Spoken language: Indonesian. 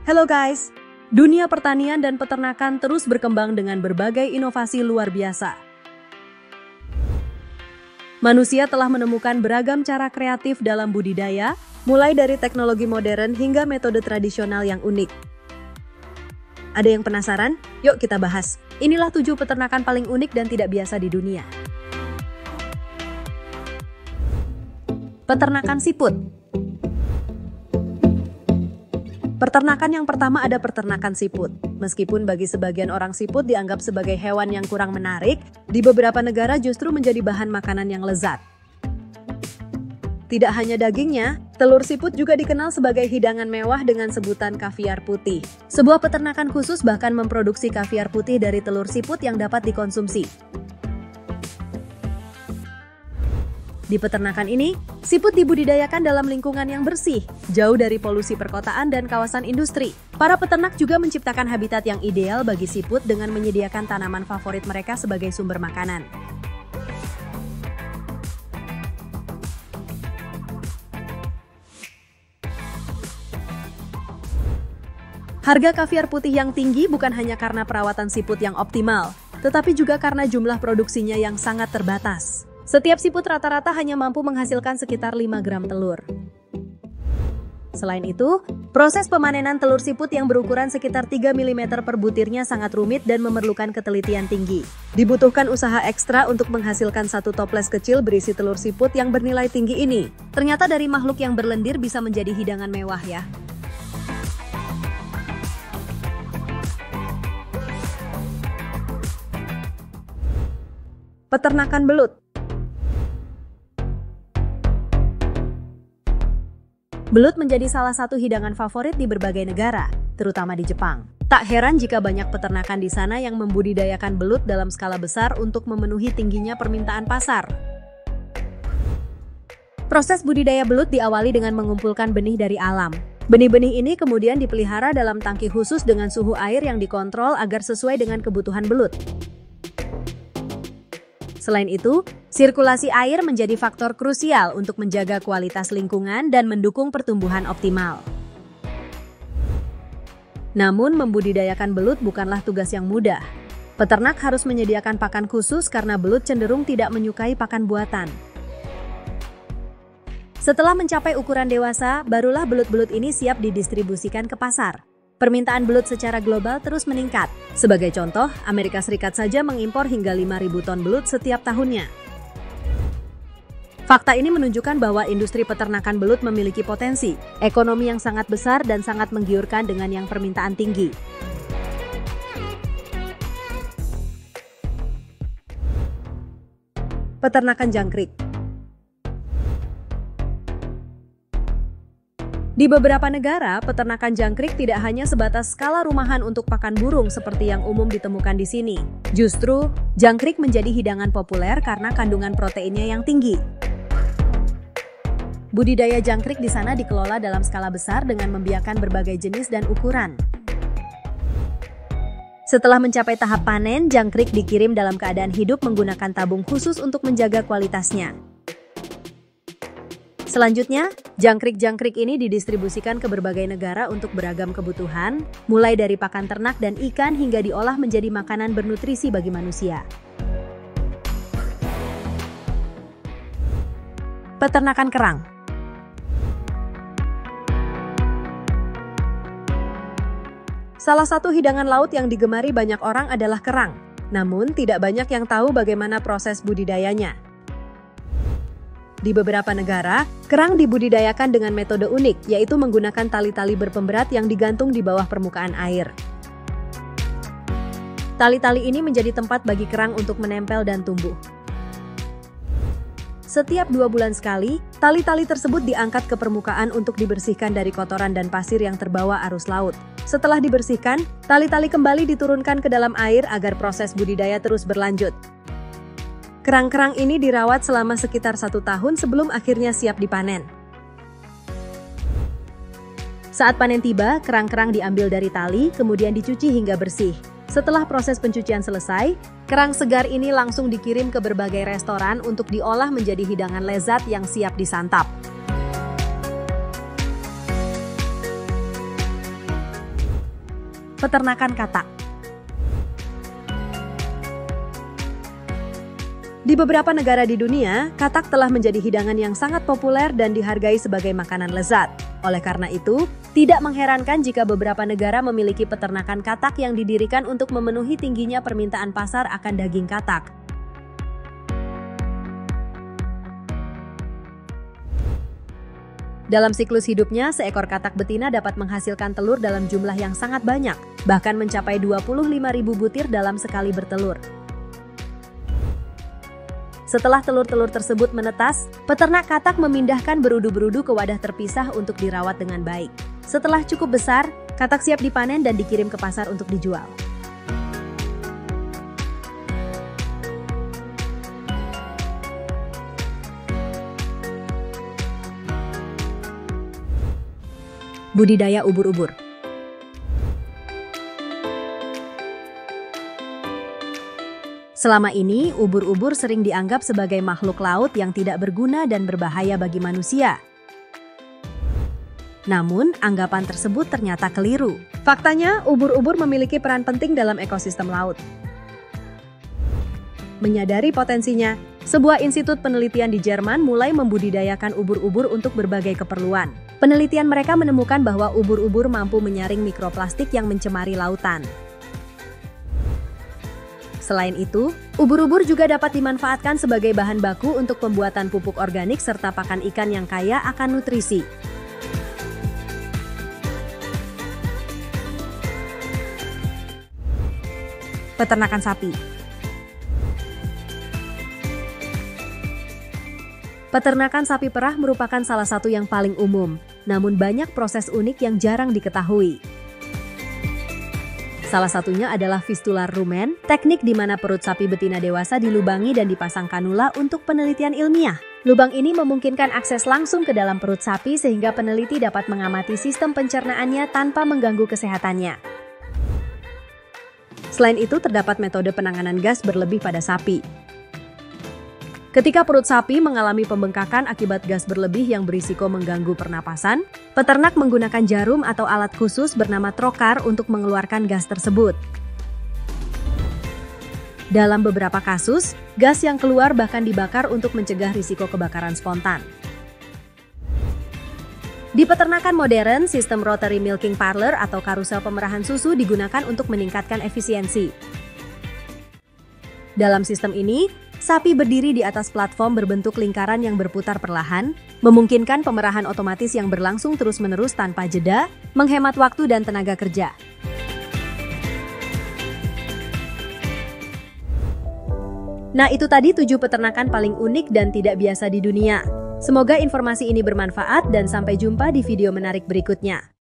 Hello guys, dunia pertanian dan peternakan terus berkembang dengan berbagai inovasi luar biasa. Manusia telah menemukan beragam cara kreatif dalam budidaya, mulai dari teknologi modern hingga metode tradisional yang unik. Ada yang penasaran? Yuk kita bahas. Inilah 7 peternakan paling unik dan tidak biasa di dunia. Peternakan siput. Peternakan yang pertama ada peternakan siput. Meskipun bagi sebagian orang siput dianggap sebagai hewan yang kurang menarik, di beberapa negara justru menjadi bahan makanan yang lezat. Tidak hanya dagingnya, telur siput juga dikenal sebagai hidangan mewah dengan sebutan kaviar putih. Sebuah peternakan khusus bahkan memproduksi kaviar putih dari telur siput yang dapat dikonsumsi. Di peternakan ini, siput dibudidayakan dalam lingkungan yang bersih, jauh dari polusi perkotaan dan kawasan industri. Para peternak juga menciptakan habitat yang ideal bagi siput dengan menyediakan tanaman favorit mereka sebagai sumber makanan. Harga kaviar putih yang tinggi bukan hanya karena perawatan siput yang optimal, tetapi juga karena jumlah produksinya yang sangat terbatas. Setiap siput rata-rata hanya mampu menghasilkan sekitar 5 gram telur. Selain itu, proses pemanenan telur siput yang berukuran sekitar 3 mm per butirnya sangat rumit dan memerlukan ketelitian tinggi. Dibutuhkan usaha ekstra untuk menghasilkan satu toples kecil berisi telur siput yang bernilai tinggi ini. Ternyata dari makhluk yang berlendir bisa menjadi hidangan mewah ya. Peternakan belut. Belut menjadi salah satu hidangan favorit di berbagai negara, terutama di Jepang. Tak heran jika banyak peternakan di sana yang membudidayakan belut dalam skala besar untuk memenuhi tingginya permintaan pasar. Proses budidaya belut diawali dengan mengumpulkan benih dari alam. Benih-benih ini kemudian dipelihara dalam tangki khusus dengan suhu air yang dikontrol agar sesuai dengan kebutuhan belut. Selain itu, sirkulasi air menjadi faktor krusial untuk menjaga kualitas lingkungan dan mendukung pertumbuhan optimal. Namun, membudidayakan belut bukanlah tugas yang mudah. Peternak harus menyediakan pakan khusus karena belut cenderung tidak menyukai pakan buatan. Setelah mencapai ukuran dewasa, barulah belut-belut ini siap didistribusikan ke pasar. Permintaan belut secara global terus meningkat. Sebagai contoh, Amerika Serikat saja mengimpor hingga 5.000 ton belut setiap tahunnya. Fakta ini menunjukkan bahwa industri peternakan belut memiliki potensi, ekonomi yang sangat besar dan sangat menggiurkan dengan yang permintaan tinggi. Peternakan jangkrik. Di beberapa negara, peternakan jangkrik tidak hanya sebatas skala rumahan untuk pakan burung seperti yang umum ditemukan di sini. Justru, jangkrik menjadi hidangan populer karena kandungan proteinnya yang tinggi. Budidaya jangkrik di sana dikelola dalam skala besar dengan membiarkan berbagai jenis dan ukuran. Setelah mencapai tahap panen, jangkrik dikirim dalam keadaan hidup menggunakan tabung khusus untuk menjaga kualitasnya. Selanjutnya, jangkrik-jangkrik ini didistribusikan ke berbagai negara untuk beragam kebutuhan, mulai dari pakan ternak dan ikan hingga diolah menjadi makanan bernutrisi bagi manusia. Peternakan kerang. Salah satu hidangan laut yang digemari banyak orang adalah kerang. Namun, tidak banyak yang tahu bagaimana proses budidayanya. Di beberapa negara, kerang dibudidayakan dengan metode unik, yaitu menggunakan tali-tali berpemberat yang digantung di bawah permukaan air. Tali-tali ini menjadi tempat bagi kerang untuk menempel dan tumbuh. Setiap 2 bulan sekali, tali-tali tersebut diangkat ke permukaan untuk dibersihkan dari kotoran dan pasir yang terbawa arus laut. Setelah dibersihkan, tali-tali kembali diturunkan ke dalam air agar proses budidaya terus berlanjut. Kerang-kerang ini dirawat selama sekitar 1 tahun sebelum akhirnya siap dipanen. Saat panen tiba, kerang-kerang diambil dari tali, kemudian dicuci hingga bersih. Setelah proses pencucian selesai, kerang segar ini langsung dikirim ke berbagai restoran untuk diolah menjadi hidangan lezat yang siap disantap. Peternakan katak. Di beberapa negara di dunia, katak telah menjadi hidangan yang sangat populer dan dihargai sebagai makanan lezat. Oleh karena itu, tidak mengherankan jika beberapa negara memiliki peternakan katak yang didirikan untuk memenuhi tingginya permintaan pasar akan daging katak. Dalam siklus hidupnya, seekor katak betina dapat menghasilkan telur dalam jumlah yang sangat banyak, bahkan mencapai 25.000 butir dalam sekali bertelur. Setelah telur-telur tersebut menetas, peternak katak memindahkan berudu-berudu ke wadah terpisah untuk dirawat dengan baik. Setelah cukup besar, katak siap dipanen dan dikirim ke pasar untuk dijual. Budidaya ubur-ubur. Selama ini, ubur-ubur sering dianggap sebagai makhluk laut yang tidak berguna dan berbahaya bagi manusia. Namun, anggapan tersebut ternyata keliru. Faktanya, ubur-ubur memiliki peran penting dalam ekosistem laut. Menyadari potensinya, sebuah institut penelitian di Jerman mulai membudidayakan ubur-ubur untuk berbagai keperluan. Penelitian mereka menemukan bahwa ubur-ubur mampu menyaring mikroplastik yang mencemari lautan. Selain itu, ubur-ubur juga dapat dimanfaatkan sebagai bahan baku untuk pembuatan pupuk organik serta pakan ikan yang kaya akan nutrisi. Peternakan sapi. Peternakan sapi perah merupakan salah satu yang paling umum, namun banyak proses unik yang jarang diketahui. Salah satunya adalah fistular rumen, teknik di mana perut sapi betina dewasa dilubangi dan dipasang kanula untuk penelitian ilmiah. Lubang ini memungkinkan akses langsung ke dalam perut sapi sehingga peneliti dapat mengamati sistem pencernaannya tanpa mengganggu kesehatannya. Selain itu, terdapat metode penanganan gas berlebih pada sapi. Ketika perut sapi mengalami pembengkakan akibat gas berlebih yang berisiko mengganggu pernapasan, peternak menggunakan jarum atau alat khusus bernama trokar untuk mengeluarkan gas tersebut. Dalam beberapa kasus, gas yang keluar bahkan dibakar untuk mencegah risiko kebakaran spontan. Di peternakan modern, sistem rotary milking parlor atau karusel pemerahan susu digunakan untuk meningkatkan efisiensi. Dalam sistem ini, sapi berdiri di atas platform berbentuk lingkaran yang berputar perlahan, memungkinkan pemerahan otomatis yang berlangsung terus-menerus tanpa jeda, menghemat waktu dan tenaga kerja. Nah, itu tadi 7 peternakan paling unik dan tidak biasa di dunia. Semoga informasi ini bermanfaat dan sampai jumpa di video menarik berikutnya.